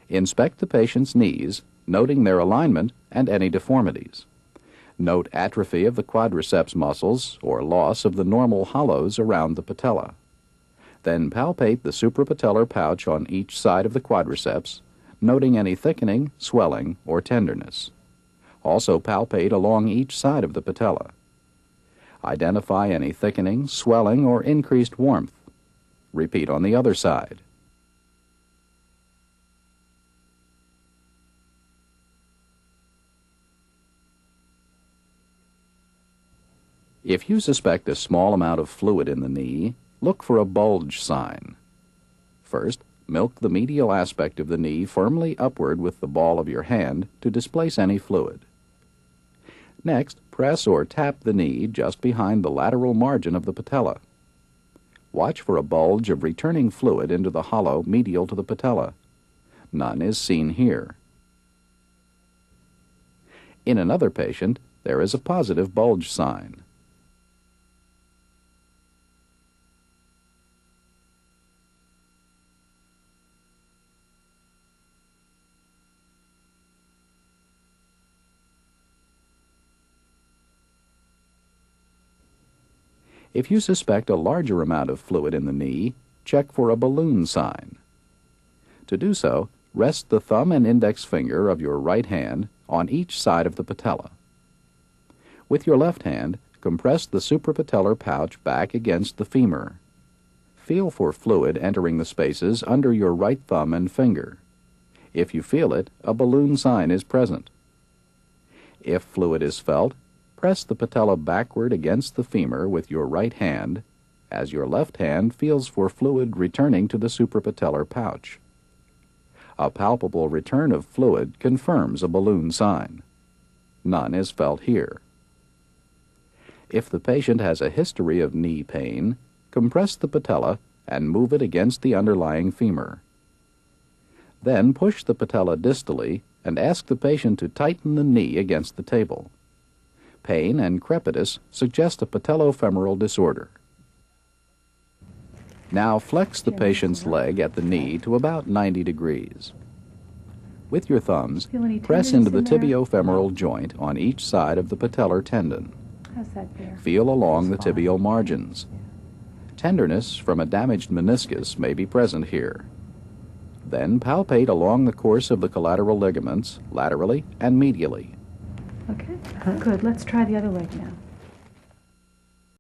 Inspect the patient's knees, noting their alignment and any deformities. Note atrophy of the quadriceps muscles or loss of the normal hollows around the patella. Then palpate the suprapatellar pouch on each side of the quadriceps, noting any thickening, swelling, or tenderness. Also palpate along each side of the patella. Identify any thickening, swelling, or increased warmth. Repeat on the other side. If you suspect a small amount of fluid in the knee, look for a bulge sign. First, milk the medial aspect of the knee firmly upward with the ball of your hand to displace any fluid. Next, press or tap the knee just behind the lateral margin of the patella. Watch for a bulge of returning fluid into the hollow medial to the patella. None is seen here. In another patient, there is a positive bulge sign. If you suspect a larger amount of fluid in the knee, check for a balloon sign. To do so, rest the thumb and index finger of your right hand on each side of the patella. With your left hand, compress the suprapatellar pouch back against the femur. Feel for fluid entering the spaces under your right thumb and finger. If you feel it, a balloon sign is present. If fluid is felt, press the patella backward against the femur with your right hand, as your left hand feels for fluid returning to the suprapatellar pouch. A palpable return of fluid confirms a balloon sign. None is felt here. If the patient has a history of knee pain, compress the patella and move it against the underlying femur. Then push the patella distally and ask the patient to tighten the knee against the table. Pain and crepitus suggest a patellofemoral disorder. Now flex the patient's leg at the knee to about 90 degrees. With your thumbs, press into the tibiofemoral joint on each side of the patellar tendon. How's that there? Feel along the tibial margins. Tenderness from a damaged meniscus may be present here. Then palpate along the course of the collateral ligaments, laterally and medially. Okay, good. Let's try the other leg now.